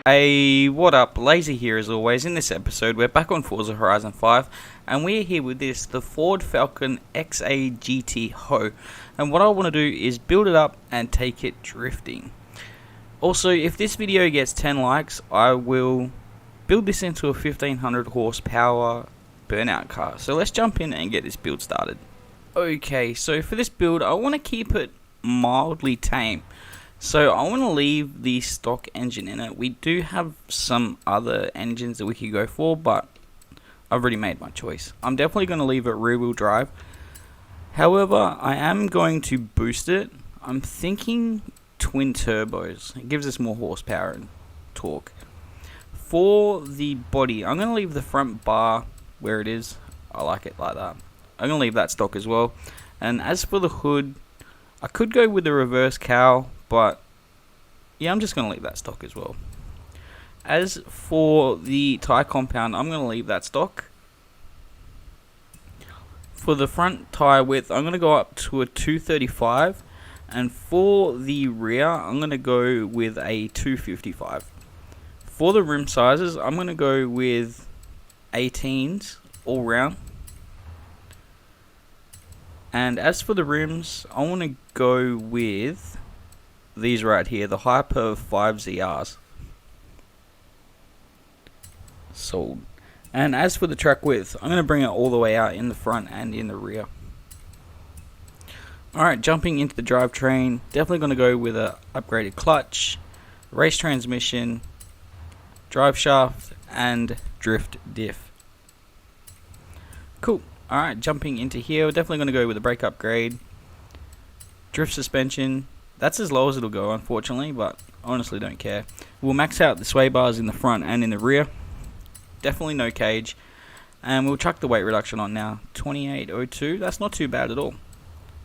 Hey, what up? Lazy here as always. In this episode, we're back on Forza Horizon 5, and we're here with the Ford Falcon XA GT Ho. And what I want to do is build it up and take it drifting. Also, if this video gets 10 likes, I will build this into a 1500 horsepower burnout car. So let's jump in and get this build started. Okay, so for this build, I want to keep it mildly tame. So I want to leave the stock engine in it. We do have some other engines that we could go for, but I've already made my choice. I'm definitely going to leave it rear wheel drive. However, I am going to boost it. I'm thinking twin turbos. It gives us more horsepower and torque. For the body, I'm going to leave the front bar where it is. I like it like that. I'm going to leave that stock as well. And as for the hood, I could go with the reverse cowl, but yeah, I'm just going to leave that stock as well. As for the tyre compound, I'm going to leave that stock. For the front tyre width, I'm going to go up to a 235. And for the rear, I'm going to go with a 255. For the rim sizes, I'm going to go with 18s all round. And as for the rims, I want to go with these right here, the Hyper 5ZRs. Sold. And as for the track width, I'm going to bring it all the way out in the front and in the rear. Alright, jumping into the drivetrain, definitely going to go with a upgraded clutch, race transmission, drive shaft, and drift diff. Cool. Alright, jumping into here, we're definitely going to go with a brake upgrade, drift suspension. That's as low as it'll go, unfortunately, but honestly don't care. We'll max out the sway bars in the front and in the rear. Definitely no cage. And we'll chuck the weight reduction on now. 2802, that's not too bad at all,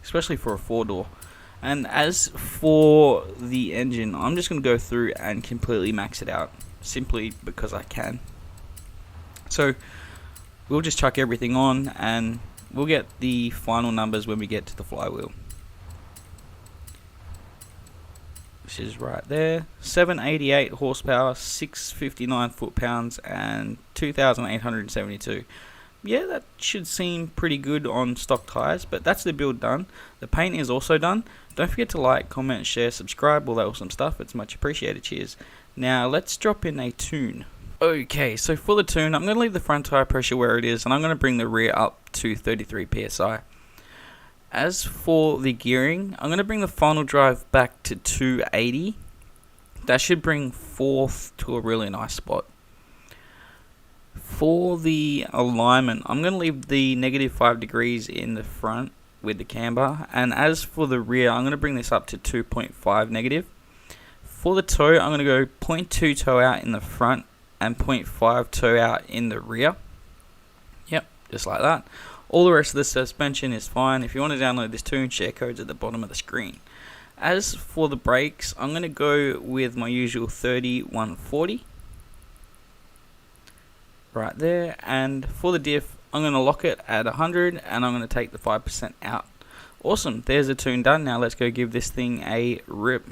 especially for a 4-door. And as for the engine, I'm just going to go through and completely max it out, simply because I can. So we'll just chuck everything on and we'll get the final numbers when we get to the flywheel. Which is right there. 788 horsepower, 659 foot-pounds, and 2,872. Yeah, that should seem pretty good on stock tyres, but that's the build done. The paint is also done. Don't forget to like, comment, share, subscribe, all that awesome stuff. It's much appreciated. Cheers. Now, let's drop in a tune. Okay, so for the tune, I'm going to leave the front tyre pressure where it is, and I'm going to bring the rear up to 33 psi. As for the gearing, I'm going to bring the final drive back to 280. That should bring fourth to a really nice spot. For the alignment, I'm going to leave the -5 degrees in the front with the camber. And as for the rear, I'm going to bring this up to 2.5 negative. For the toe, I'm going to go 0.2 toe out in the front and 0.5 toe out in the rear. Yep, just like that. All the rest of the suspension is fine. If you want to download this tune, share codes at the bottom of the screen. As for the brakes, I'm going to go with my usual 30-140. Right there. And for the diff, I'm going to lock it at 100 and I'm going to take the 5% out. Awesome, there's the tune done. Now let's go give this thing a rip.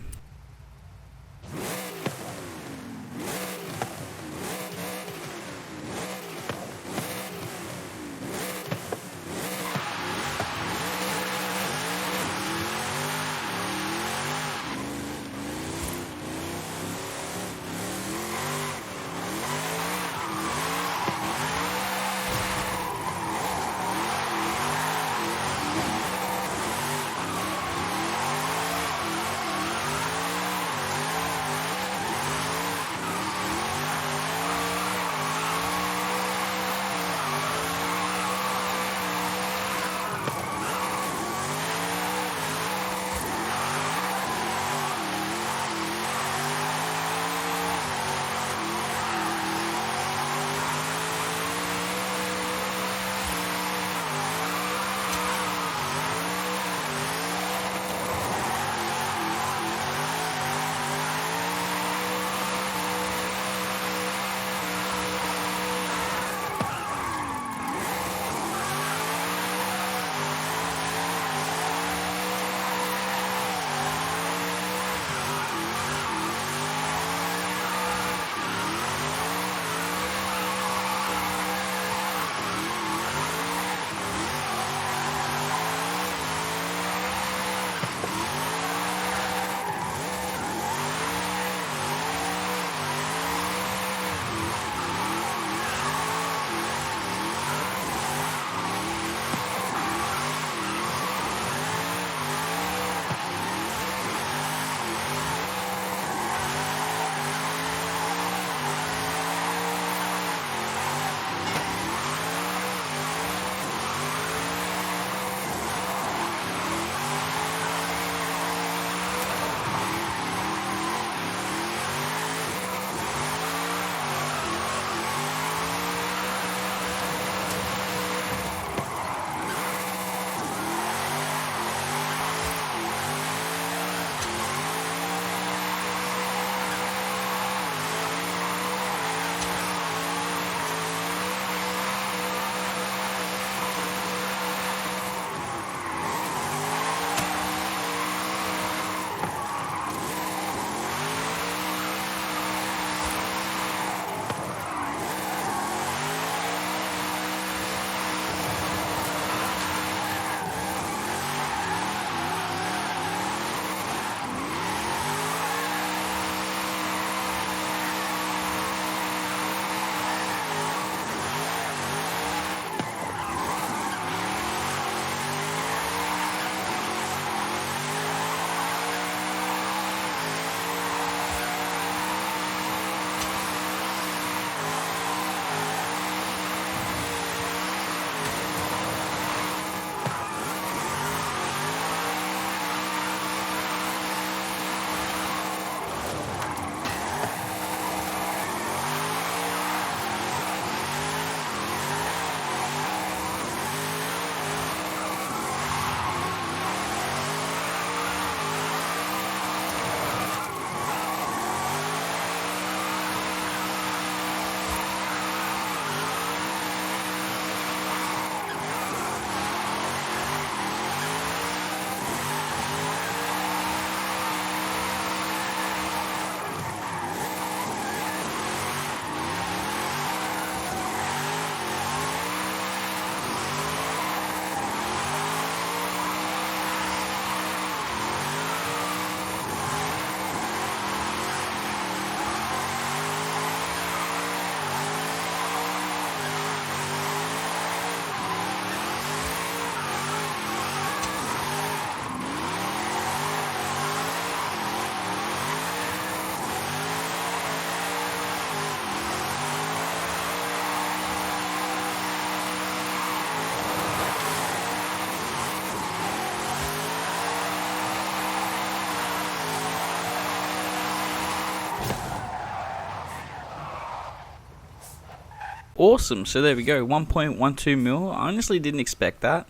awesome. So there we go, 1.12 mil. I honestly didn't expect that.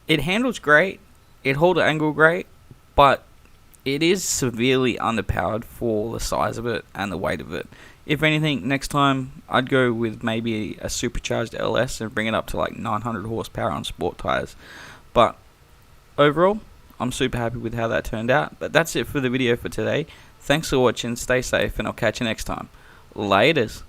It handles great, it holds an angle great, but it is severely underpowered for the size of it and the weight of it. If anything, next time I'd go with maybe a supercharged LS and bring it up to like 900 horsepower on sport tires. But overall, I'm super happy with how that turned out. But that's it for the video for today. Thanks for watching, stay safe, and I'll catch you next time. Laters.